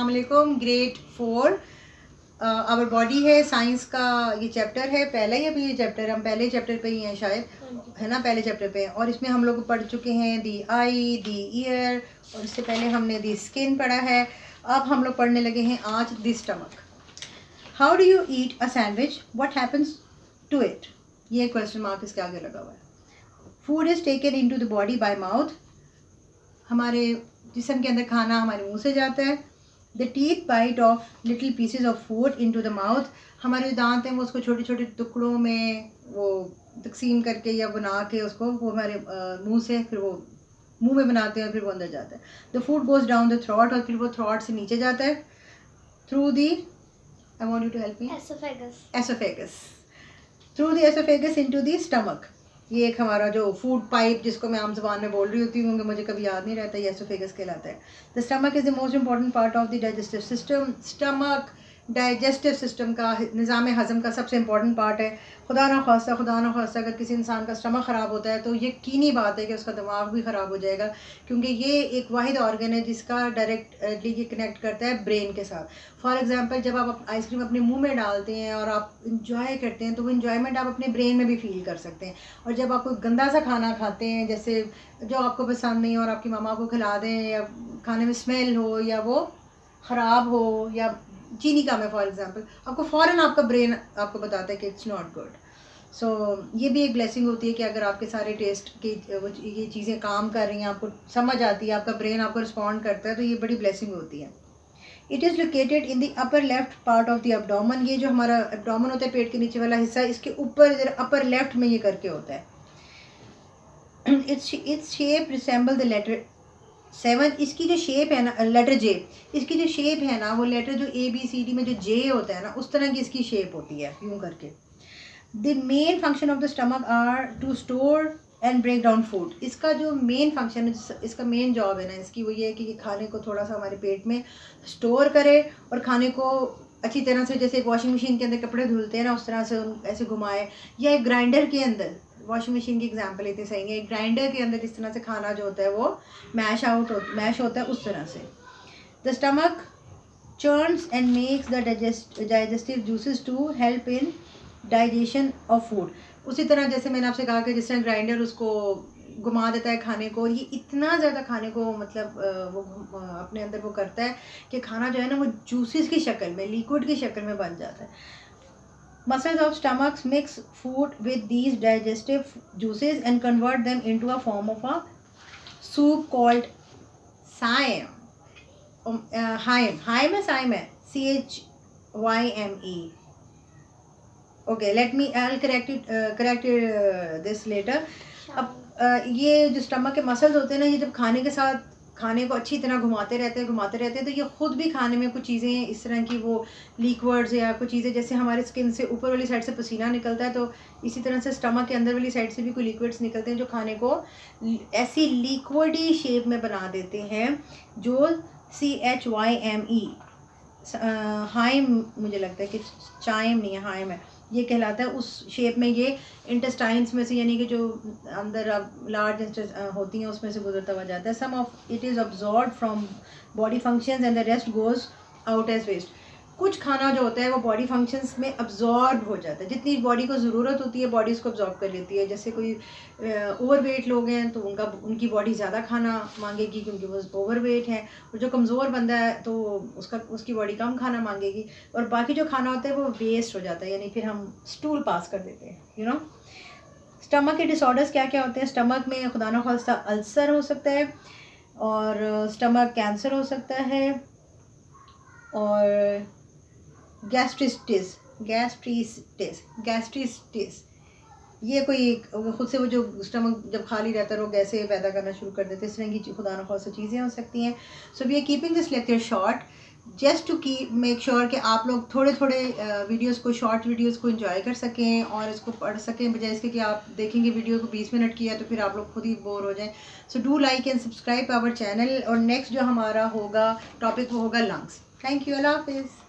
अस्सलाम वालेकुम। Grade 4 our body है, साइंस का ये चैप्टर है। पहला ही अभी ये चैप्टर, हम पहले चैप्टर पे ही हैं शायद, है ना, पहले चैप्टर पे। और इसमें हम लोग पढ़ चुके हैं दी आई, दी ईयर, और इससे पहले हमने दी स्किन पढ़ा है। अब हम लोग पढ़ने लगे हैं आज the stomach. How do you eat a sandwich, what happens to it? ये क्वेश्चन मार्क इसके आगे लगा हुआ है। Food is taken into the body by mouth, हमारे जिस्म के अंदर खाना हमारे मुंह से जाता है। The teeth bite off little pieces of food into the mouth, हमारे जो दांत हैं वो उसको छोटे छोटे टुकड़ों में वो तकसीम करके या बना के उसको वो हमारे मुंह से फिर वो मुंह में बनाते हैं और फिर वो अंदर जाता है। The food goes down the throat, और फिर वो थ्रॉट से नीचे जाता है through the, I want you to help me, oesophagus, through the oesophagus into the stomach. ये एक हमारा जो फूड पाइप जिसको मैं आम ज़बान में बोल रही होती हूँ, मुझे कभी याद नहीं रहता, ये एसोफेगस कहलाता है। The stomach is the most important part of the digestive system. Stomach digestive system का, निज़ाम हज़म का सबसे इंपॉर्टेंट पार्ट है। खुदा ना खास्ता अगर किसी इंसान का स्टमक ख़राब होता है तो यकीनी बात है कि उसका दिमाग भी ख़राब हो जाएगा, क्योंकि ये एक वाहिद ऑर्गन है जिसका डायरेक्टली ये कनेक्ट करता है ब्रेन के साथ। फॉर एग्जांपल, जब आप आइसक्रीम अपने मुंह में डालते हैं और आप इंजॉय करते हैं तो वो इंजॉयमेंट आप अपने ब्रेन में भी फील कर सकते हैं। और जब आप कोई गंदा सा खाना खाते हैं, जैसे जो आपको पसंद नहीं और आपकी मामा को खिला दें, या खाने में स्मेल हो या वो ख़राब हो या चीनी कम है फॉर एग्जांपल, आपको फ़ौरन आपका ब्रेन आपको बताता है कि इट्स नॉट गुड। सो ये भी एक ब्लेसिंग होती है कि अगर आपके सारे टेस्ट की ये चीज़ें काम कर रही हैं, आपको समझ आती है, आपका ब्रेन आपको रिस्पॉन्ड करता है, तो ये बड़ी ब्लेसिंग होती है। It is located in the upper left part of the abdomen, ये जो हमारा एब्डोमेन होता है, पेट के नीचे वाला हिस्सा, इसके ऊपर अपर लेफ्ट में ये करके होता है। Its shape resemble the letter 7, इसकी जो शेप है ना, लेटर जे, इसकी जो शेप है ना, वो लेटर जो ABCD में जो जे होता है ना, उस तरह की इसकी शेप होती है, यूँ करके। The main function of the stomach are to store and break down food. इसका जो मेन फंक्शन है, इसका मेन जॉब है ना इसकी, वो ये है कि ये खाने को थोड़ा सा हमारे पेट में स्टोर करे और खाने को अच्छी तरह से, जैसे वॉशिंग मशीन के अंदर कपड़े धुलते हैं ना, उस तरह से ऐसे घुमाए, या एक ग्राइंडर के अंदर, वॉशिंग मशीन की एग्जांपल लेते सही है, एक ग्राइंडर के अंदर जिस तरह से खाना जो होता है वो मैश होता है, उस तरह से। The stomach churns and makes the digestive juices to help in digestion of food। उसी तरह जैसे मैंने आपसे कहा कि जिस तरह ग्राइंडर उसको घुमा देता है खाने को, और ये इतना ज़्यादा खाने को मतलब वो अपने अंदर वो करता है कि खाना जो है ना वो जूसेस की शक्ल में, लिक्विड की शक्ल में बन जाता है। Muscles of stomachs mix food with these digestive juices and convert them into a form of a soup called chyme। Chyme है, chyme है, CHYME। Okay, I'll correct this later। अब ये जो स्टमक के मसल्स होते हैं ना, ये जब खाने के साथ खाने को अच्छी तरह घुमाते रहते हैं, तो ये खुद भी खाने में कुछ चीज़ें इस तरह की वो लिक्विड्स या कुछ चीज़ें, जैसे हमारे स्किन से ऊपर वाली साइड से पसीना निकलता है, तो इसी तरह से स्टमक के अंदर वाली साइड से भी कोई लिक्विड्स निकलते हैं जो खाने को ऐसी लिक्विडी शेप में बना देते हैं, जो CHYME, हाइम, मुझे लगता है कि चाइम नहीं है, हाइम है, ये कहलाता है। उस शेप में ये इंटेस्टाइन्स में से, यानी कि जो अंदर लार्ज होती हैं उसमें से गुजरता हुआ जाता है। Some of it is absorb from body functions and the rest goes out as waste. कुछ खाना जो होता है वो बॉडी फंक्शंस में अब्जॉर्ब हो जाता है, जितनी बॉडी को ज़रूरत होती है बॉडी उसको अब्जॉर्ब कर लेती है। जैसे कोई ओवरवेट लोग हैं तो उनकी बॉडी ज़्यादा खाना मांगेगी क्योंकि वो ओवरवेट है, और जो कमज़ोर बंदा है तो उसकी बॉडी कम खाना मांगेगी, और बाकी जो खाना होता है वो वेस्ट हो जाता है, यानी फिर हम स्टूल पास कर देते हैं, यू नो। स्टमक के डिसऑर्डर्स क्या क्या होते हैं? स्टमक में खुदा न खास्ता अल्सर हो सकता है, और स्टमक कैंसर हो सकता है, और गैस्ट्रिटिस, ये कोई खुद से वो जो स्टमक जब खाली रहता है वो गैसें पैदा करना शुरू कर देते हैं, इस तरह की खुदा न खास्ता चीज़ें हो सकती हैं। So we are keeping this lecture short just to make sure कि आप लोग थोड़े थोड़े वीडियोस को, शॉर्ट वीडियोस को एंजॉय कर सकें और इसको पढ़ सकें, बजाय इसके कि आप देखेंगे वीडियो को 20 मिनट की है तो फिर आप लोग खुद ही बोर हो जाएं। So do like and subscribe our channel, और नेक्स्ट जो हमारा होगा टॉपिक वो होगा लंग्स। थैंक यू, अल्लाह हाफिज़।